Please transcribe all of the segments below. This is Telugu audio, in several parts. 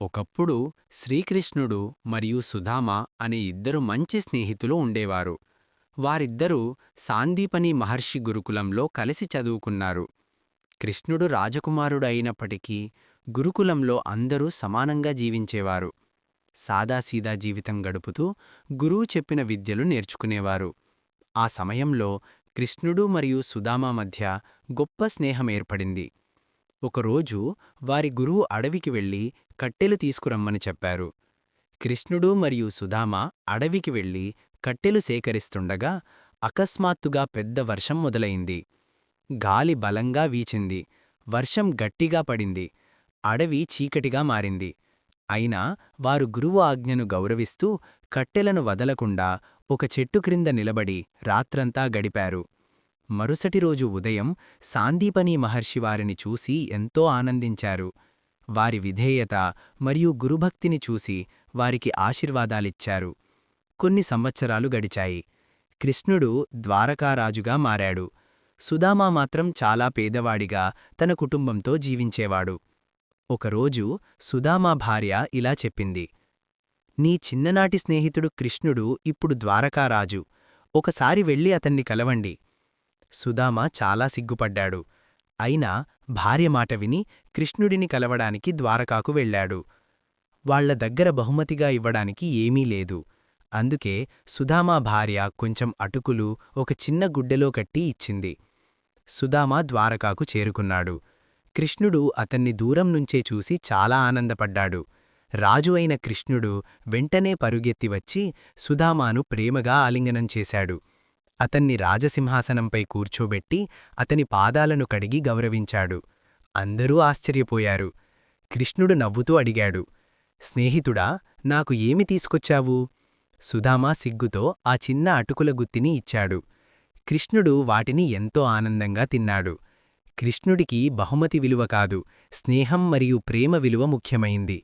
ఒకప్పుడు శ్రీకృష్ణుడు మరియు సుధామ అనే ఇద్దరు మంచి స్నేహితులు ఉండేవారు. వారిద్దరూ సాందీపని మహర్షి గురుకులంలో కలిసి చదువుకున్నారు. కృష్ణుడు రాజకుమారుడు అయినప్పటికీ గురుకులంలో అందరూ సమానంగా జీవించేవారు. సాదాసీదా జీవితం గడుపుతూ గురువు చెప్పిన విద్యలు నేర్చుకునేవారు. ఆ సమయంలో కృష్ణుడు మరియు సుదామ మధ్య గొప్ప స్నేహం ఏర్పడింది. ఒకరోజు వారి గురువు అడవికి వెళ్లి కట్టెలు తీసుకురమ్మని చెప్పారు. కృష్ణుడు మరియు సుదామ అడవికి వెళ్లి కట్టెలు సేకరిస్తుండగా అకస్మాత్తుగా పెద్ద వర్షం మొదలైంది. గాలి బలంగా వీచింది. వర్షం గట్టిగా పడింది. అడవి చీకటిగా మారింది. అయినా వారు గురువు ఆజ్ఞను గౌరవిస్తూ కట్టెలను వదలకుండా ఒక చెట్టు క్రింద నిలబడి రాత్రంతా గడిపారు. మరుసటి రోజు ఉదయం సాందీపని మహర్షి వారిని చూసి ఎంతో ఆనందించారు. వారి విధేయత మరియు గురుభక్తిని చూసి వారికి ఆశీర్వాదాలిచ్చారు. కొన్ని సంవత్సరాలు గడిచాయి. కృష్ణుడు ద్వారకారాజుగా మారాడు. సుదామ మాత్రం చాలా పేదవాడిగా తన కుటుంబంతో జీవించేవాడు. ఒకరోజు సుదామ భార్య ఇలా చెప్పింది: "నీ చిన్ననాటి స్నేహితుడు కృష్ణుడు ఇప్పుడు ద్వారకారాజు. ఒకసారి వెళ్ళి అతన్ని కలవండి." సుదామ చాలా సిగ్గుపడ్డాడు. అయినా భార్య మాట విని కృష్ణుడిని కలవడానికి ద్వారకాకు వెళ్ళాడు. వాళ్ల దగ్గర బహుమతిగా ఇవ్వడానికి ఏమీ లేదు. అందుకే సుదామ భార్య కొంచెం అటుకులు ఒక చిన్న గుడ్డెలో కట్టి ఇచ్చింది. సుదామ ద్వారకాకు చేరుకున్నాడు. కృష్ణుడు అతన్ని దూరం నుంచే చూసి చాలా ఆనందపడ్డాడు. రాజు అయిన కృష్ణుడు వెంటనే పరుగెత్తి వచ్చి సుదామాను ప్రేమగా ఆలింగనం చేశాడు. అతన్ని రాజసింహాసనంపై కూర్చోబెట్టి అతని పాదాలను కడిగి గౌరవించాడు. అందరూ ఆశ్చర్యపోయారు. కృష్ణుడు నవ్వుతూ అడిగాడు: "స్నేహితుడా, నాకు ఏమి తీసుకొచ్చావు?" సుదామ సిగ్గుతో ఆ చిన్న అటుకుల గుత్తిని ఇచ్చాడు. కృష్ణుడు వాటిని ఎంతో ఆనందంగా తిన్నాడు. కృష్ణుడికి బహుమతి విలువ కాదు, స్నేహం మరియు ప్రేమ విలువ ముఖ్యమైంది.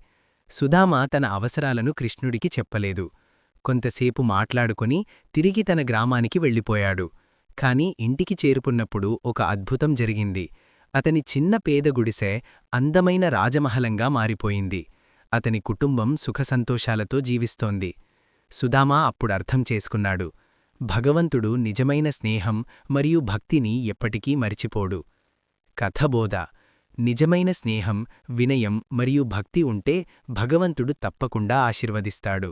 సుదామ తన అవసరాలను కృష్ణుడికి చెప్పలేదు. కొంతసేపు మాట్లాడుకొని తిరిగి తన గ్రామానికి వెళ్ళిపోయాడు. కాని ఇంటికి చేరుకున్నప్పుడు ఒక అద్భుతం జరిగింది. అతని చిన్న పేద గుడిసె అందమైన రాజమహలంగా మారిపోయింది. అతని కుటుంబం సుఖసంతోషాలతో జీవిస్తోంది. సుదామ అప్పుడర్థం చేసుకున్నాడు: భగవంతుడు నిజమైన స్నేహం మరియు భక్తిని ఎప్పటికీ మరిచిపోడు. కథబోధ: నిజమైన స్నేహం, వినయం మరియు భక్తి ఉంటే భగవంతుడు తప్పకుండా ఆశీర్వదిస్తాడు.